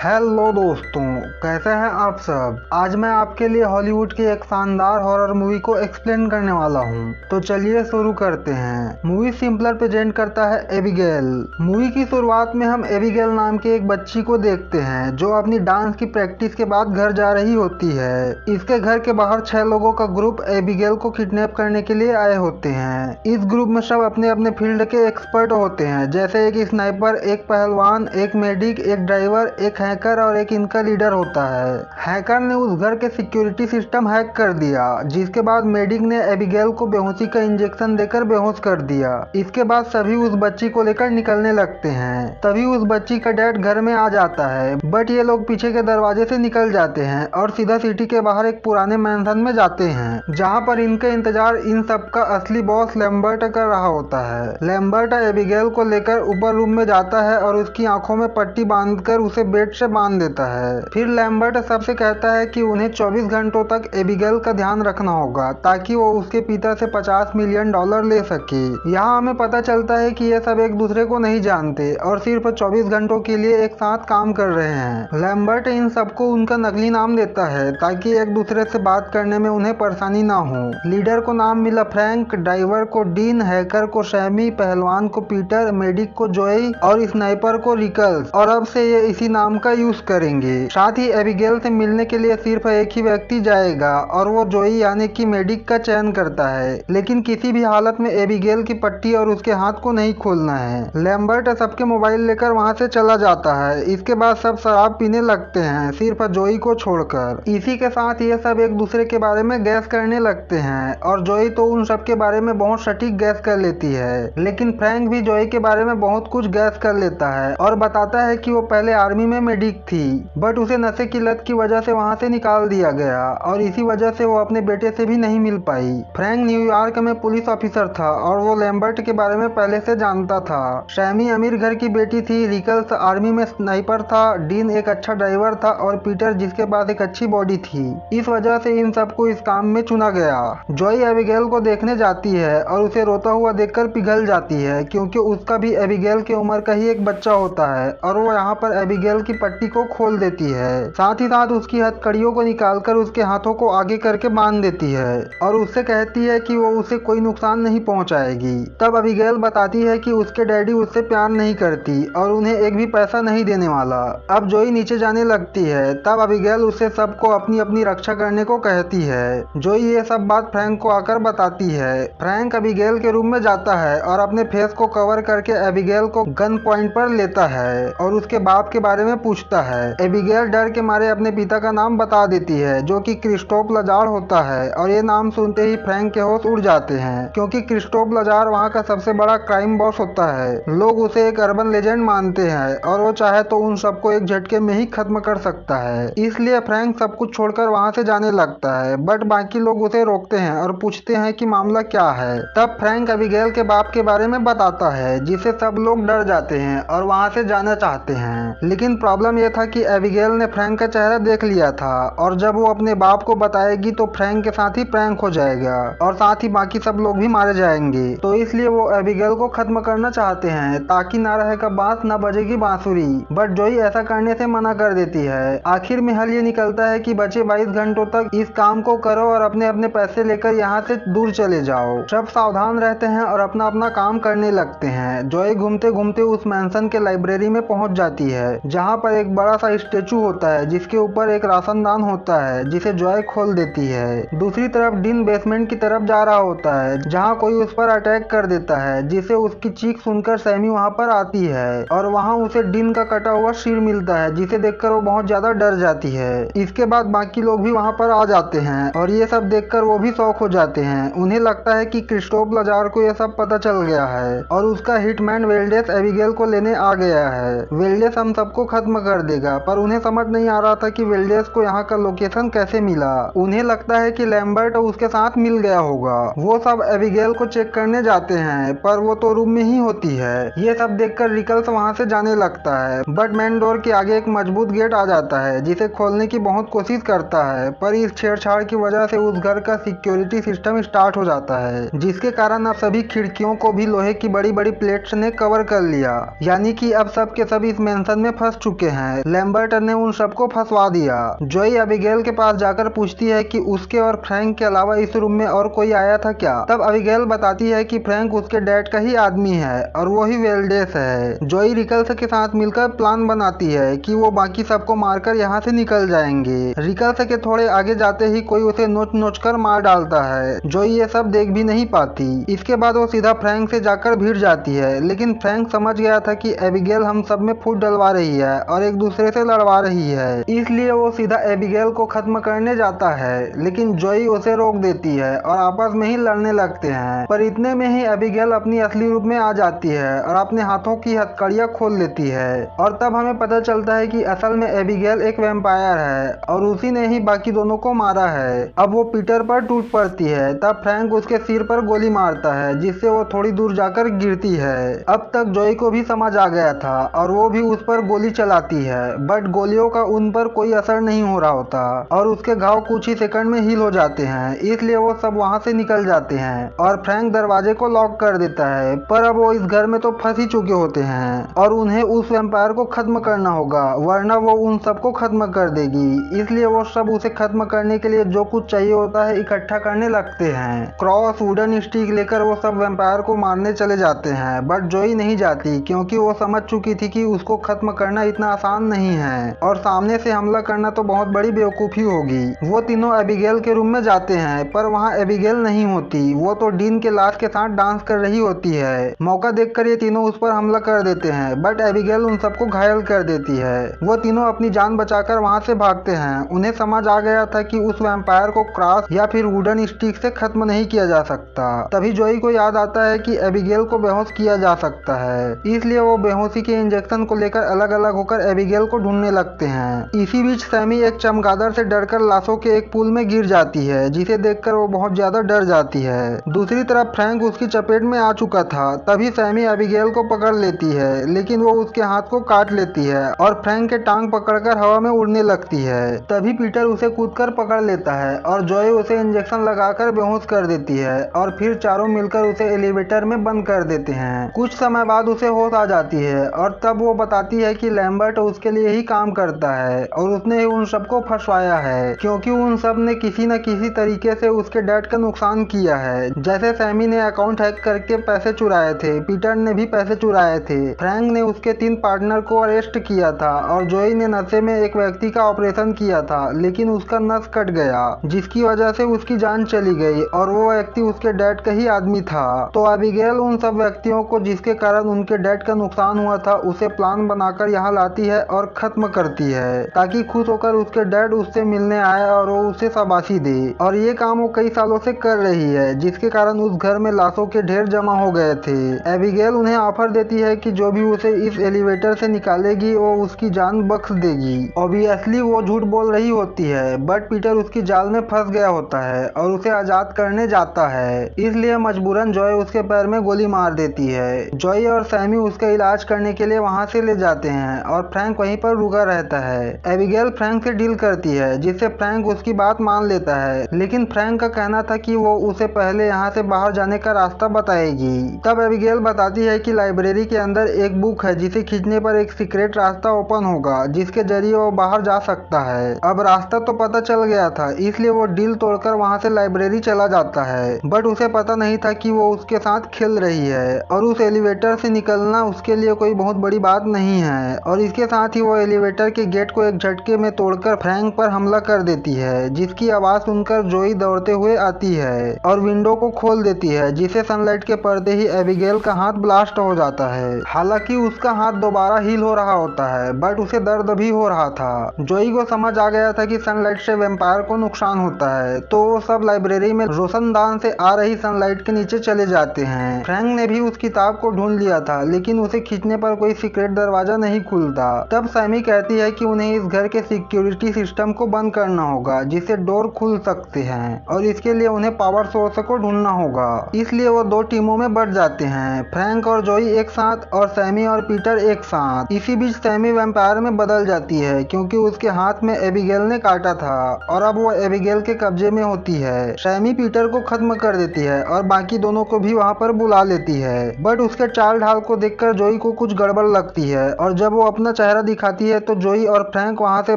Hello दोस्तों, कैसे हैं आप सब। आज मैं आपके लिए हॉलीवुड की एक शानदार हॉरर मूवी को एक्सप्लेन करने वाला हूं। तो चलिए शुरू करते हैं। मूवी सिंपलर प्रेजेंट करता है एबिगेल। मूवी की शुरुआत में हम एबिगेल नाम के एक बच्ची को देखते हैं जो अपनी डांस की प्रैक्टिस के बाद घर जा रही होती है। इसके घर के बाहर 6 लोगों का ग्रुप एबिगेल को किडनैप करने के लिए आए होते हैं। इस ग्रुप में सब अपने अपने फील्ड के एक्सपर्ट होते हैं, जैसे एक स्नाइपर, एक पहलवान, एक मेडिक, एक ड्राइवर, एक हैकर और एक इनका लीडर होता है। हैकर ने उस घर के सिक्योरिटी सिस्टम हैक कर दिया, जिसके बाद मेडिक ने एबिगेल को बेहोशी का इंजेक्शन देकर बेहोश कर दिया। इसके बाद सभी उस बच्ची को लेकर निकलने लगते हैं। तभी उस बच्ची का डैड घर में आ जाता है, बट ये लोग पीछे के दरवाजे से निकल जाते हैं और सीधा सिटी के बाहर एक पुराने मैंशन में जाते हैं, जहाँ पर इनके इंतजार इन सब का असली बॉस लैम्बर्ट कर रहा होता है। लैम्बर्ट एबिगेल को लेकर ऊपर रूम में जाता है और उसकी आंखों में पट्टी बांधकर उसे बेड से बांध देता है। फिर लैम्बर्ट सबसे कहता है कि उन्हें 24 घंटों तक एबिगेल का ध्यान रखना होगा ताकि वो उसके पिता से $50 मिलियन ले सके। यहाँ हमें पता चलता है कि ये सब एक दूसरे को नहीं जानते और सिर्फ 24 घंटों के लिए एक साथ काम कर रहे हैं। लैम्बर्ट इन सबको उनका नकली नाम देता है ताकि एक दूसरे से बात करने में उन्हें परेशानी ना हो। लीडर को नाम मिला फ्रैंक, ड्राइवर को डीन, हैकर को सैमी, पहलवान को पीटर, मेडिक को जोई और स्नाइपर को रिकल्स। और अब से ये इसी नाम का यूज करेंगे। साथ ही एबिगेल से मिलने के लिए सिर्फ एक ही व्यक्ति जाएगा और वो जोई यानी कि मेडिक का चयन करता है, लेकिन किसी भी हालत में एबिगेल की पट्टी और उसके हाथ को नहीं खोलना है। लैम्बर्ट सबके मोबाइल लेकर वहाँ से चला जाता है। इसके बाद सब शराब पीने लगते हैं, सिर्फ जोई को छोड़कर। इसी के साथ ये सब एक दूसरे के बारे में गैस करने लगते हैं और जोई तो उन सब के बारे में बहुत सटीक गैस कर लेती है, लेकिन फ्रैंक भी जोई के बारे में बहुत कुछ गैस कर लेता है और बताता है कि वो पहले आर्मी में मेडिक थी, बट उसे नशे की लत की वजह से वहाँ से निकाल दिया गया और इसी वजह से वो अपने बेटे से भी नहीं मिल पाई। फ्रैंक न्यूयॉर्क में पुलिस ऑफिसर था और वो लैम्बर्ट के बारे में पहले से जानता था। सैमी अमीर घर की बेटी थी, रिकल्स आर्मी में स्नाइपर था, डीन एक अच्छा ड्राइवर था और पीटर जिसके पास एक अच्छी बॉडी थी। इस वजह से इन सबको इस काम में चुना गया। जोई एबिगेल को देखने जाती है और उसे रोता हुआ देखकर पिघल जाती है, क्योंकि उसका भी एबिगेल की उम्र का ही एक बच्चा होता है और वो यहाँ पर एबिगेल की पट्टी को खोल देती है। साथ ही साथ उसकी हथकड़ियों को निकालकर उसके हाथों को आगे करके बांध देती है और उससे कहती है कि वो उसे कोई नुकसान नहीं पहुंचाएगी। तब एबिगेल बताती है कि उसके डैडी उससे प्यार नहीं करती और उन्हें एक भी पैसा नहीं देने वाला। अब जोई नीचे जाने लगती है। तब एबिगेल उसे सबको अपनी अपनी रक्षा करने को कहती है। जोई ये सब बात फ्रैंक को आकर बताती है। फ्रैंक एबिगेल के रूम में जाता है और अपने फेस को कवर करके एबिगेल को गन पॉइंट पर लेता है और उसके बाप के बारे में पूछता है। एबिगेल डर के मारे अपने पिता का नाम बता देती है, जो कि क्रिस्टोफ लजार होता है, और ये नाम सुनते ही फ्रैंक के होश उड़ जाते हैं, क्योंकि क्रिस्टोफ लजार वहाँ का सबसे बड़ा क्राइम बॉस होता है। लोग उसे एक अर्बन लेजेंड मानते हैं और वो चाहे तो उन सबको एक झटके में ही खत्म कर सकता है। इसलिए फ्रैंक सब कुछ छोड़कर वहाँ से जाने लगता है, बट बाकी लोग उसे रोकते हैं और पूछते हैं कि मामला क्या है। तब फ्रैंक एबिगेल के बाप के बारे में बताता है, जिससे सब लोग डर जाते हैं और वहाँ से जाना चाहते हैं। लेकिन प्रॉब्लम यह था कि एबिगेल ने फ्रैंक का चेहरा देख लिया था और जब वो अपने बाप को बताएगी तो फ्रैंक के साथ ही प्रैंक हो जाएगा और साथ ही बाकी सब लोग भी मारे जाएंगे। तो इसलिए वो एबिगेल को खत्म करना चाहते हैं ताकि ना रहेगा बांस ना बजेगी बांसुरी, बट जोई ऐसा करने से मना कर देती है। आखिर में हल ये निकलता है कि बचे 22 घंटों तक इस काम को करो और अपने अपने पैसे लेकर यहाँ से दूर चले जाओ। सब सावधान रहते हैं और अपना अपना काम करने लगते हैं। जोई घूमते घूमते उस मैंशन के लाइब्रेरी में पहुंच जाती है, जहाँ पर एक बड़ा सा स्टेचू होता है जिसके ऊपर एक राशनदान होता है, जिसे जोई खोल देती है। दूसरी तरफ डीन बेसमेंट की तरफ जा रहा होता है, जहाँ कोई उस पर अटैक कर देता है, जिसे उसकी चीख सुनकर सैमी वहाँ पर आती है और वहाँ उसे डीन का कटा हुआ सिर मिलता है, जिसे देखकर वो बहुत ज्यादा डर जाती है। इसके बाद बाकी लोग भी वहाँ पर आ जाते हैं और ये सब देखकर वो भी शॉक हो जाते हैं। उन्हें लगता है कि क्रिस्टोफ लजार को यह सब पता चल गया है और उसका हिटमैन वेल्डेस एबिगेल को लेने आ गया है। वेल्डेस हम सबको खत्म कर देगा, पर उन्हें समझ नहीं आ रहा था कि वेल्डेस को यहाँ का लोकेशन कैसे मिला। उन्हें लगता है कि लैम्बर्ट उसके साथ मिल गया होगा। वो सब एबिगेल को चेक करने जाते हैं, पर वो तो रूम में ही होती है। ये सब देखकर रिकल्स वहाँ से जाने लगता है, बट मेन डोर के आगे एक मजबूत गेट आ जाता है, जिसे खोलने की बहुत कोशिश करता है, पर इस छेड़छाड़ की वजह से उस घर का सिक्योरिटी सिस्टम स्टार्ट हो जाता है, जिसके कारण अब सभी खिड़कियों को भी लोहे की बड़ी बड़ी प्लेट्स ने कवर कर लिया। यानी कि अब सब के सब इस मेंशन में फंस चुके हैं लैम्बर्ट ने उन सबको फंसवा दिया। जोई एबिगेल के पास जाकर पूछती है कि उसके और फ्रैंक के अलावा इस रूम में और कोई आया था क्या। तब एबिगेल बताती है कि फ्रैंक उसके डैड का ही आदमी है और वो ही वेल्डेस है। जोई रिकल्स के साथ मिलकर प्लान बनाती है कि वो बाकी सबको मारकर यहाँ से निकल जाएंगे। रिकल्स के थोड़े आगे जाते ही कोई उसे नोच नोच कर मार डालता है। जोई ये सब देख भी नहीं पाती। इसके बाद वो सीधा फ्रैंक से जाकर भिड़ जाती है, लेकिन फ्रैंक समझ गया था कि एबिगेल हम सब में फूट डलवा रही है और एक दूसरे से लड़वा रही है, इसलिए वो सीधा एबिगेल को खत्म करने जाता है। लेकिन जोई उसे रोक देती है और आपस में ही लड़ने लगते हैं। पर इतने में ही एबिगेल अपनी असली रूप में आ जाती है और अपने हाथों की हथकड़ियां खोल लेती है और तब हमें पता चलता है कि असल में एबिगेल एक वैम्पायर है और उसी ने ही बाकी दोनों को मारा है। अब वो पीटर पर टूट पड़ती है। तब फ्रैंक उसके सिर पर गोली मारता है जिससे वो थोड़ी दूर जाकर गिरती है। अब तक जोई को भी समझ आ गया था और वो भी उस पर गोली चलाती है, बट गोलियों का उन पर कोई असर नहीं हो रहा होता और उसके घाव कुछ ही सेकंड में हील हो जाते हैं, इसलिए वो सब वहां से निकल जाते हैं और फ्रैंक दरवाजे को लॉक कर देता है। पर अब वो इस घर में तो फंस ही चुके होते हैं और उन्हें उस वैम्पायर को खत्म करना होगा, वरना वो उन सबको खत्म कर देगी। इसलिए वो सब उसे खत्म करने के लिए जो कुछ चाहिए होता है इकट्ठा करने लगते हैं। क्रॉस, वुडन स्टिक लेकर वो सब वैम्पायर को मारने चले जाते हैं, बट जोई नहीं जाती क्योंकि वो समझ चुकी थी कि उसको खत्म करना इतना आसान नहीं है और सामने से हमला करना तो बहुत बड़ी बेवकूफ़ी होगी। वो तीनों एबिगेल के रूम में जाते हैं, पर वहाँ एबिगेल नहीं होती। वो तो डीन के लाश के साथ डांस कर रही होती है। मौका देखकर ये तीनों उस पर हमला कर देते हैं, बट एबिगेल उन सबको घायल कर देती है। वो तीनों अपनी जान बचाकर वहाँ से भागते हैं। उन्हें समझ आ गया था कि उस वैम्पायर को क्रॉस या फिर वुडन स्टिक से खत्म नहीं किया जा सकता। तभी जोई को याद आता है कि एबिगेल को बेहोश किया जा सकता है, इसलिए वो बेहोशी के इंजेक्शन को लेकर अलग अलग होकर एबिगेल को ढूंढने लगते हैं। इसी बीच सैमी एक चमगादड़ से डरकर लाशों के एक पूल में गिर जाती है, जिसे देखकर वो बहुत ज्यादा डर जाती है। दूसरी तरफ फ्रैंक उसकी चपेट में आ चुका था। तभी सैमी एबिगेल को पकड़ लेती है, लेकिन वो उसके हाथ को काट लेती है और फ्रैंक के टांग पकड़कर हवा में उड़ने लगती है। तभी पीटर उसे कूदकर पकड़ लेता है और जोई उसे इंजेक्शन लगाकर बेहोश कर देती है और फिर चारों मिलकर उसे एलिवेटर में बंद कर देते हैं। कुछ समय बाद उसे होश आ जाती है और तब वो बताती है कि लैम्बर्ट उसके लिए ही काम करता है और उसने ही उन सबको फंसवाया है, क्योंकि उन सब ने किसी न किसी तरीके से उसके डैड का नुकसान किया है। जैसे सैमी ने अकाउंट हैक करके पैसे चुराए थे, पीटर ने भी पैसे चुराए थे, फ्रैंक ने उसके 3 पार्टनर को अरेस्ट किया था और जोई ने नशे में एक व्यक्ति का ऑपरेशन किया था, लेकिन उसका नस कट गया, जिसकी वजह से उसकी जान चली गई और वो व्यक्ति उसके डैड का ही आदमी था। तो एबिगेल उन सब व्यक्तियों को जिसके कारण उनके डैड का नुकसान हुआ था उसे प्लान बनाकर यहाँ लाती है और खत्म करती है, ताकि खुश होकर उसके डैड उससे मिलने आए और वो उसे शाबाशी दे। और ये काम वो कई सालों से कर रही है, जिसके कारण उस घर में लाशों के ढेर जमा हो गए थे। एबिगेल उन्हें ऑफर देती है कि जो भी उसे इस एलिवेटर से निकालेगी वो उसकी जान बख्श देगी। ऑब्वियसली वो झूठ बोल रही होती है, बट पीटर उसकी जाल में फंस गया होता है और उसे आजाद करने जाता है, इसलिए मजबूरन जॉय उसके पैर में गोली मार देती है। जॉय और सैमी उसका इलाज करने के लिए वहां से ले जाते हैं और फ्रैंक वहीं पर रुका रहता है। एबिगेल फ्रैंक से डील करती है, जिससे फ्रैंक उसकी बात मान लेता है, लेकिन फ्रैंक का कहना था कि वो उसे पहले यहाँ से बाहर जाने का रास्ता बताएगी। तब एबिगेल बताती है कि लाइब्रेरी के अंदर एक बुक है जिसे खींचने पर एक सीक्रेट रास्ता ओपन होगा, जिसके जरिए वो बाहर जा सकता है। अब रास्ता तो पता चल गया था, इसलिए वो डील तोड़कर वहाँ से लाइब्रेरी चला जाता है, बट उसे पता नहीं था कि वो उसके साथ खेल रही है और उस एलिवेटर से निकलना उसके लिए कोई बहुत बड़ी बात नहीं है। और इसके साथ ही वो एलिवेटर के गेट को एक झटके में तोड़कर फ्रैंक पर हमला कर देती है, जिसकी आवाज सुनकर जोई दौड़ते हुए आती है और विंडो को खोल देती है, जिसे सनलाइट के पड़ते ही एबिगेल का हाथ ब्लास्ट हो जाता है। हालांकि उसका हाथ दोबारा हील हो रहा होता है, बट उसे दर्द भी हो रहा था। जोई को समझ आ गया था कि सनलाइट से वैम्पायर को नुकसान होता है, तो वो सब लाइब्रेरी में रोशनदान से आ रही सनलाइट के नीचे चले जाते हैं। फ्रैंक ने भी उस किताब को ढूंढ लिया था, लेकिन उसे खींचने पर कोई सीक्रेट दरवाजा नहीं खुलता। तब सैमी कहती है कि उन्हें इस घर के सिक्योरिटी सिस्टम को बंद करना होगा, जिससे डोर खुल सकते हैं और इसके लिए उन्हें पावर सोर्स को ढूंढना होगा। इसलिए वो 2 टीमों में बढ़ जाते हैं, फ्रैंक और जोई एक साथ और सैमी और पीटर एक साथ। इसी बीच सैमी वैम्पायर में बदल जाती है, क्योंकि उसके हाथ में एबिगेल ने काटा था और अब वो एबिगेल के कब्जे में होती है। सैमी पीटर को खत्म कर देती है और बाकी दोनों को भी वहाँ पर बुला लेती है, बट उसके चाल ढाल को देखकर जोई को कुछ गड़बड़ लगती है और जब वो अपना चेहरा दिखाती है तो जोई और फ्रैंक वहां से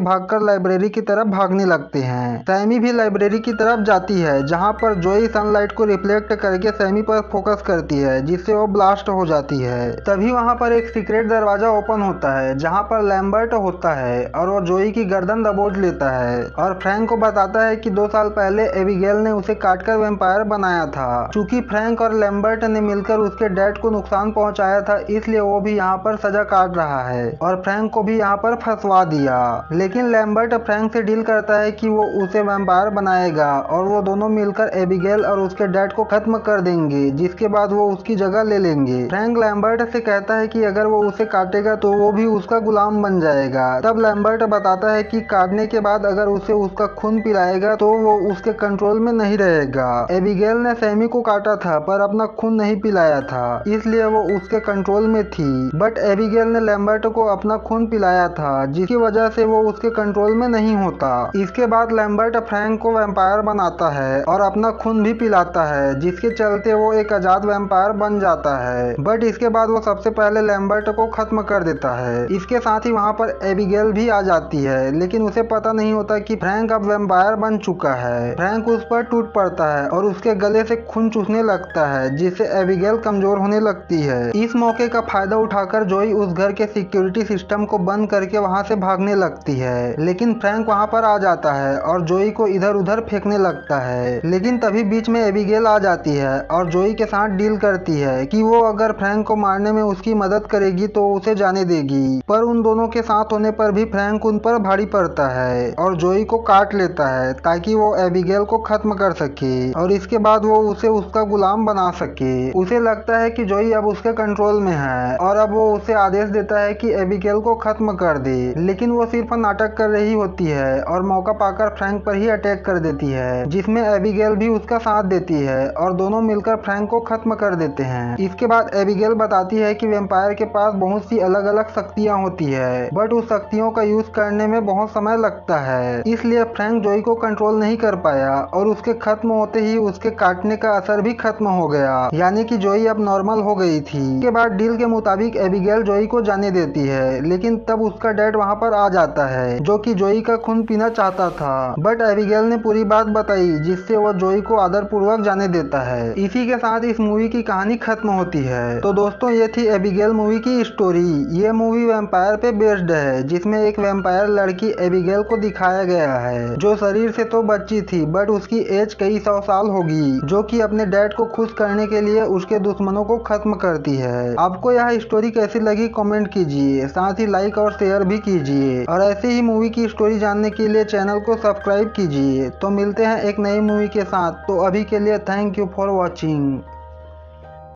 भागकर लाइब्रेरी की तरफ भागने लगते हैं। सैमी भी लाइब्रेरी की तरफ जाती है जहां पर जोई सनलाइट को रिफ्लेक्ट करके सैमी पर फोकस करती है जिससे वो ब्लास्ट हो जाती है। तभी वहां पर एक सीक्रेट दरवाजा ओपन होता है जहां पर लैम्बर्ट होता है और वो जोई की गर्दन दबोच लेता है और फ्रैंक को बताता है कि 2 साल पहले एबिगेल ने उसे काटकर वैम्पायर बनाया था। चूंकि फ्रैंक और लैम्बर्ट ने मिलकर उसके डैड को नुकसान पहुंचाया था इसलिए वो भी यहाँ पर सजा काट रहा है और फ्रैंक को भी यहाँ पर फंसवा दिया। लेकिन लैम्बर्ट फ्रैंक से डील करता है कि वो उसे वैम्पायर बनाएगा और वो दोनों मिलकर एबिगेल और उसके डैड को खत्म कर देंगे जिसके बाद वो उसकी जगह ले लेंगे। फ्रैंक लैम्बर्ट से कहता है कि अगर वो उसे काटेगा तो वो भी उसका गुलाम बन जाएगा। तब लैम्बर्ट बताता है कि काटने के बाद अगर उसे उसका खून पिलाएगा तो वो उसके कंट्रोल में नहीं रहेगा। एबिगेल ने सैमी को काटा था पर अपना खून नहीं पिलाया था इसलिए वो उसके कंट्रोल में थी, बट एबिगेल ने लैम्बर्ट को अपना खून पिलाया था जिसकी वजह से वो उसके कंट्रोल में नहीं होता। इसके बाद लैम्बर्ट फ्रैंक को वैम्पायर बनाता है और अपना खून भी पिलाता है जिसके चलते वो एक आजाद वैम्पायर बन जाता है, बट इसके बाद वो सबसे पहले लैम्बर्ट को खत्म कर देता है। इसके साथ ही वहाँ पर एबिगेल भी आ जाती है लेकिन उसे पता नहीं होता कि फ्रैंक अब वैम्पायर बन चुका है। फ्रैंक उस पर टूट पड़ता है और उसके गले से खून चूसने लगता है जिससे एबिगेल कमजोर होने लगती है। इस मौके का फायदा उठाकर जोई उस घर के सिक्योरिटी सिस्टम को बंद करके वहां से भागने लगती है, लेकिन फ्रैंक वहां पर आ जाता है और जोई को इधर उधर फेंकने लगता है। लेकिन तभी बीच में एबिगेल आ जाती है और जोई के साथ डील करती है कि वो अगर फ्रैंक को मारने में उसकी मदद करेगी तो उसे जाने देगी, पर उन दोनों के साथ होने पर भी फ्रैंक उन पर भारी पड़ता है और जोई को काट लेता है ताकि वो एबिगेल को खत्म कर सके और इसके बाद वो उसे उसका गुलाम बना सके। उसे लगता है कि जोई अब उसके कंट्रोल में है और अब वो उसे आदेश देता है कि एबिगेल को खत्म कर दे, लेकिन वो सिर्फ नाटक कर रही होती है और मौका पाकर फ्रैंक पर ही अटैक कर देती है जिसमें एबिगेल भी उसका साथ देती है और दोनों मिलकर फ्रैंक को खत्म कर देते हैं। इसके बाद एबिगेल बताती है कि वैम्पायर के पास बहुत सी अलग अलग शक्तियां होती है बट उस शक्तियों का यूज करने में बहुत समय लगता है, इसलिए फ्रैंक जोई को कंट्रोल नहीं कर पाया और उसके खत्म होते ही उसके काटने का असर भी खत्म हो गया, यानी कि जोई अब नॉर्मल हो गई थी। इसके बाद डील के मुताबिक एबिगेल जोई को जाने देती है, लेकिन तब उसका डैड वहां पर आ जाता है जो कि जोई का खून पीना चाहता था, बट एबिगेल ने पूरी बात बताई जिससे वो जोई को आदर पूर्वक जाने देता है। इसी के साथ इस मूवी की कहानी खत्म होती है। तो दोस्तों ये थी एबिगेल मूवी की स्टोरी। ये मूवी वैम्पायर पे बेस्ड है जिसमें एक वैम्पायर लड़की एबिगेल को दिखाया गया है जो शरीर से तो बच्ची थी बट उसकी एज कई 100 साल होगी, जो कि अपने डैड को खुश करने के लिए उसके दुश्मनों को खत्म करती है। आपको यह स्टोरी कैसी लगी कमेंट कीजिए, साथ ही लाइक और शेयर भी कीजिए और ऐसे ही मूवी की स्टोरी जानने के लिए चैनल को सब्सक्राइब कीजिए। तो मिलते हैं एक नई मूवी के साथ, तो अभी के लिए थैंक यू फॉर वॉचिंग।